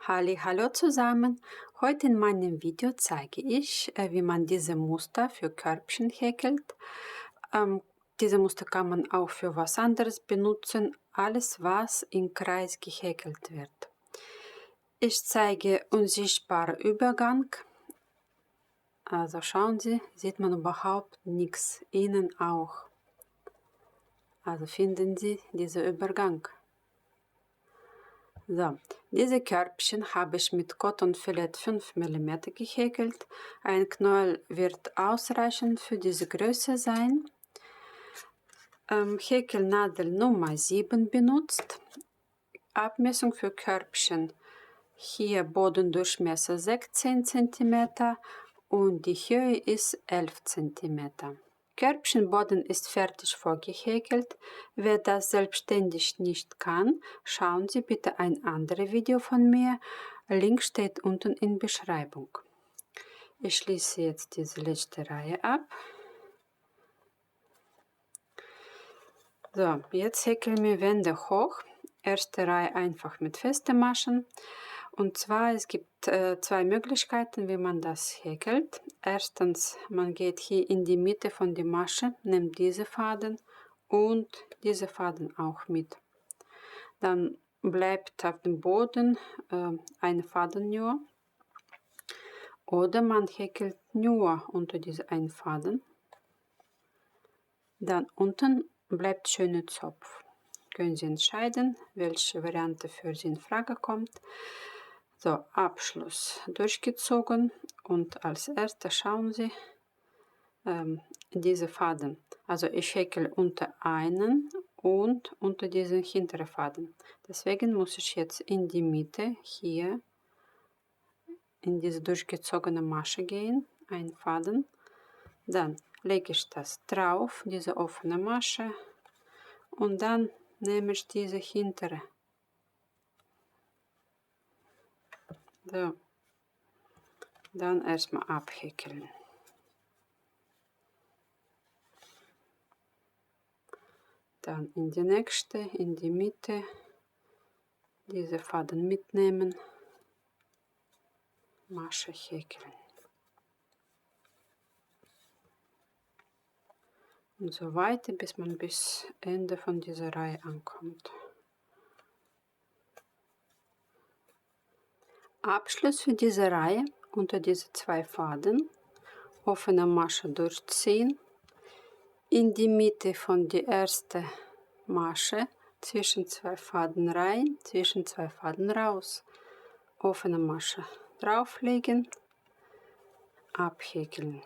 Hallo zusammen! Heute in meinem Video zeige ich, wie man diese Muster für Körbchen häkelt. Diese Muster kann man auch für was anderes benutzen, alles was im Kreis gehäkelt wird. Ich zeige unsichtbarer Übergang. Also schauen Sie, sieht man überhaupt nichts, innen auch. Also finden Sie diesen Übergang. So, diese Körbchen habe ich mit Cotton-Fillet 5 mm gehäkelt. Ein Knäuel wird ausreichend für diese Größe sein. Häkelnadel Nummer 7 benutzt. Abmessung für Körbchen. Hier Bodendurchmesser 16 cm und die Höhe ist 11 cm. Körbchenboden ist fertig vorgehäkelt. Wer das selbstständig nicht kann, schauen Sie bitte ein anderes Video von mir. Link steht unten in der Beschreibung. Ich schließe jetzt diese letzte Reihe ab. So, jetzt häkeln wir Wände hoch. Erste Reihe einfach mit festen Maschen. Und zwar, es gibt zwei Möglichkeiten, wie man das häkelt. Erstens, man geht hier in die Mitte von der Masche, nimmt diese Faden und diese Faden auch mit. Dann bleibt auf dem Boden ein Faden nur. Oder man häkelt nur unter diese einen Faden. Dann unten bleibt schöner Zopf. Können Sie entscheiden, welche Variante für Sie in Frage kommt. So, Abschluss durchgezogen und als erstes schauen Sie diese Faden. Also ich häkle unter einen und unter diesen hinteren Faden. Deswegen muss ich jetzt in die Mitte hier in diese durchgezogene Masche gehen, ein Faden. Dann lege ich das drauf, diese offene Masche, und dann nehme ich diese hintere. So. Dann erstmal abhäkeln. Dann in die nächste, in die Mitte, diese Faden mitnehmen, Masche häkeln. Und so weiter, bis man bis Ende von dieser Reihe ankommt. Abschluss für diese Reihe unter diese zwei Faden, offene Masche durchziehen, in die Mitte von der ersten Masche, zwischen zwei Faden rein, zwischen zwei Faden raus, offene Masche drauflegen, abhäkeln.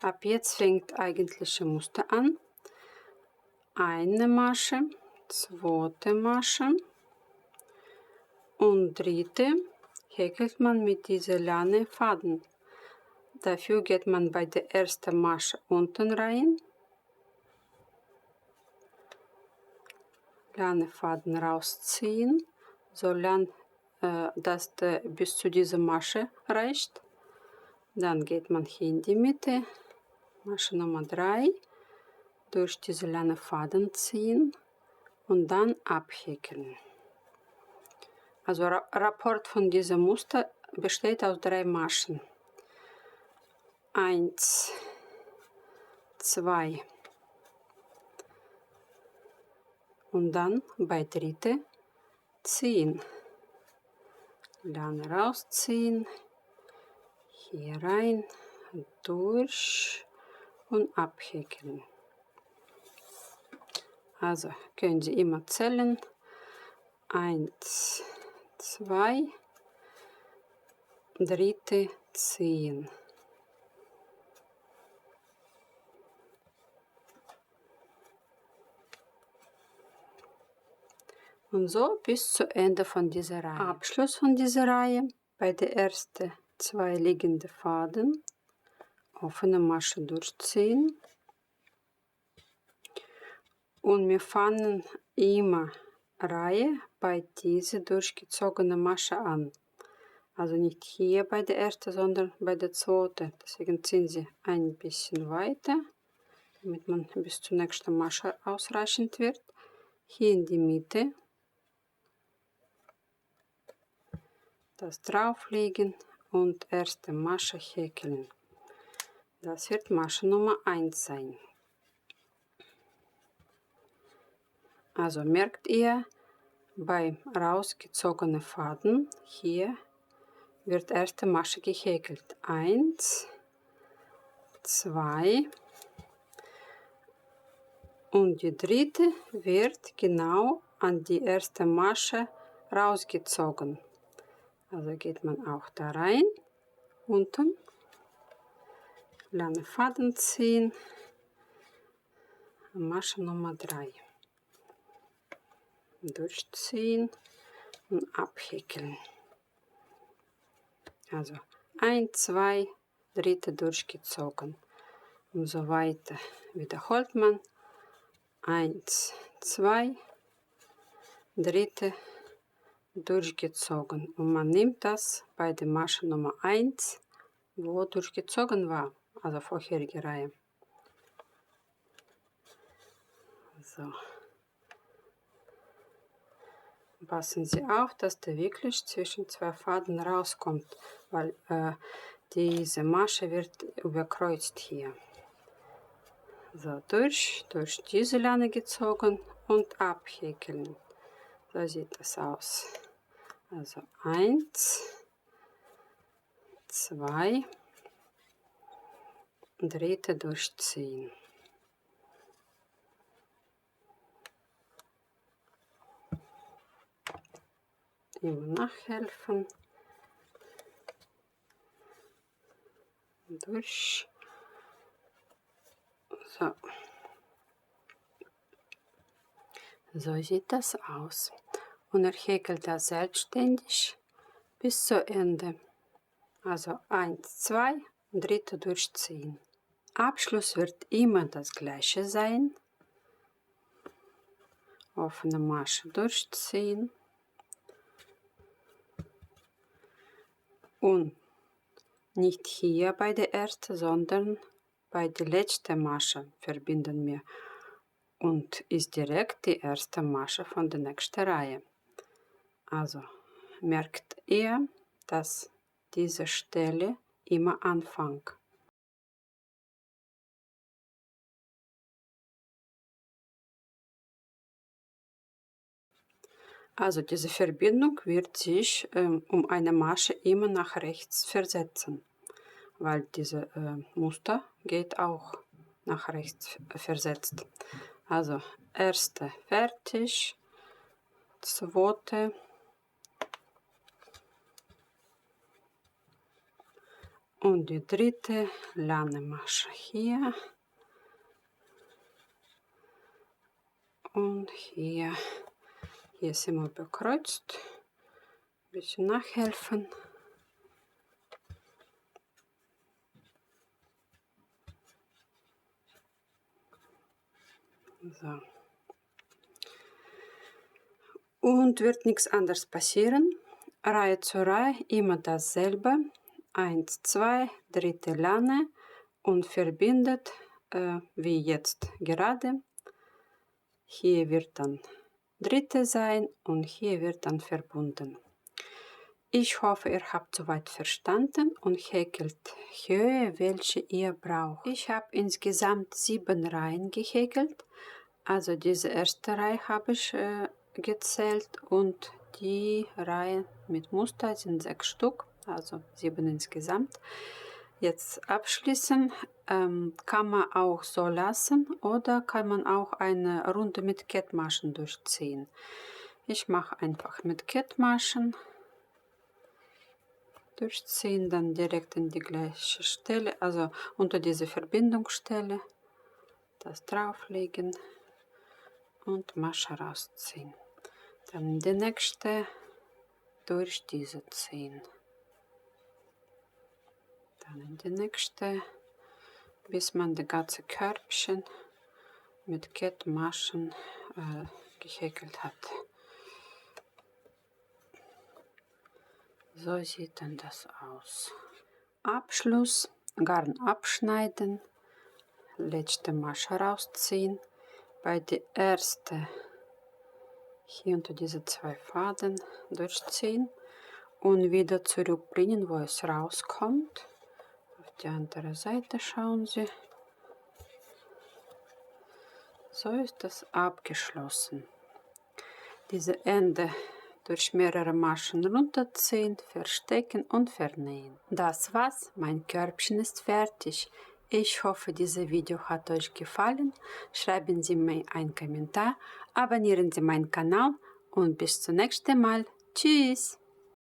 Ab jetzt fängt eigentliche Muster an. Eine Masche, zweite Masche und dritte häkelt man mit dieser Lane Faden. Dafür geht man bei der ersten Masche unten rein, Lane Faden rausziehen, so lang, dass der bis zu dieser Masche reicht. Dann geht man hier in die Mitte, Masche Nummer 3, durch diese Lane Faden ziehen und dann abhäkeln. Also Rapport von diesem Muster besteht aus 3 Maschen. 1, 2 und dann bei dritte ziehen. Lane rausziehen, hier rein, durch und abhäkeln. Also können Sie immer zählen. 1, 2, dritte ziehen. Und so bis zu Ende von dieser Reihe. Abschluss von dieser Reihe, bei der ersten 2 liegenden Faden, offene Masche durchziehen. Und wir fangen immer Reihe bei dieser durchgezogenen Masche an. Also nicht hier bei der ersten, sondern bei der zweiten. Deswegen ziehen Sie ein bisschen weiter, damit man bis zur nächsten Masche ausreichend wird. Hier in die Mitte. das drauflegen und erste Masche häkeln. Das wird Masche Nummer 1 sein. Also merkt ihr, beim rausgezogenen Faden hier wird erste Masche gehäkelt. 1, 2 und die dritte wird genau an die erste Masche rausgezogen. Also geht man auch da rein, unten, lange Faden ziehen, Masche Nummer 3. Durchziehen und abhäkeln. Also 1, 2, dritte durchgezogen. Und so weiter wiederholt man. 1, 2, dritte durchgezogen. Und man nimmt das bei der Masche Nummer 1, wo durchgezogen war, also vorherige Reihe. So. Passen Sie auf, dass der wirklich zwischen zwei Faden rauskommt, weil diese Masche wird überkreuzt hier. So, durch diese Leine gezogen und abhäkeln. So sieht das aus. Also 1, 2, dritte durchziehen. Immer nachhelfen. Durch. So. So sieht das aus. Und er häkelt das selbstständig bis zu Ende. Also 1, 2, dritte durchziehen. Abschluss wird immer das gleiche sein. Offene Masche durchziehen. Und nicht hier bei der ersten, sondern bei der letzten Masche verbinden wir. Und ist direkt die erste Masche von der nächsten Reihe. Also merkt ihr, dass diese Stelle immer anfängt. Also diese Verbindung wird sich um eine Masche immer nach rechts versetzen, weil diese Muster geht auch nach rechts versetzt. Also erste fertig, zweite und die dritte lange Masche hier und hier. Hier ist immer bekreuzt. Ein bisschen nachhelfen. So. Und wird nichts anderes passieren. Reihe zu Reihe immer dasselbe. 1, 2, dritte Lane und verbindet wie jetzt gerade. Hier wird dann dritte sein und hier wird dann verbunden. Ich hoffe, ihr habt soweit verstanden und häkelt Höhe, welche ihr braucht. Ich habe insgesamt 7 Reihen gehäkelt. Also diese erste Reihe habe ich gezählt und die Reihen mit Muster sind 6 Stück, also 7 insgesamt. Jetzt abschließen kann man auch so lassen oder kann man auch eine Runde mit Kettmaschen durchziehen. Ich mache einfach mit Kettmaschen durchziehen, dann direkt in die gleiche Stelle, also unter diese Verbindungsstelle, das drauflegen und Masche rausziehen. Dann die nächste durch diese ziehen. Dann in die nächste, bis man das ganze Körbchen mit Kettmaschen gehäkelt hat. So sieht dann das aus. Abschluss, Garn abschneiden, letzte Masche rausziehen. Bei der ersten hier unter diese 2 Faden durchziehen und wieder zurückbringen, wo es rauskommt. Auf die andere Seite schauen Sie. So ist das abgeschlossen. Diese Ende durch mehrere Maschen runterziehen, verstecken und vernähen. Das war's, mein Körbchen ist fertig. Ich hoffe, dieses Video hat euch gefallen. Schreiben Sie mir einen Kommentar, abonnieren Sie meinen Kanal und bis zum nächsten Mal. Tschüss!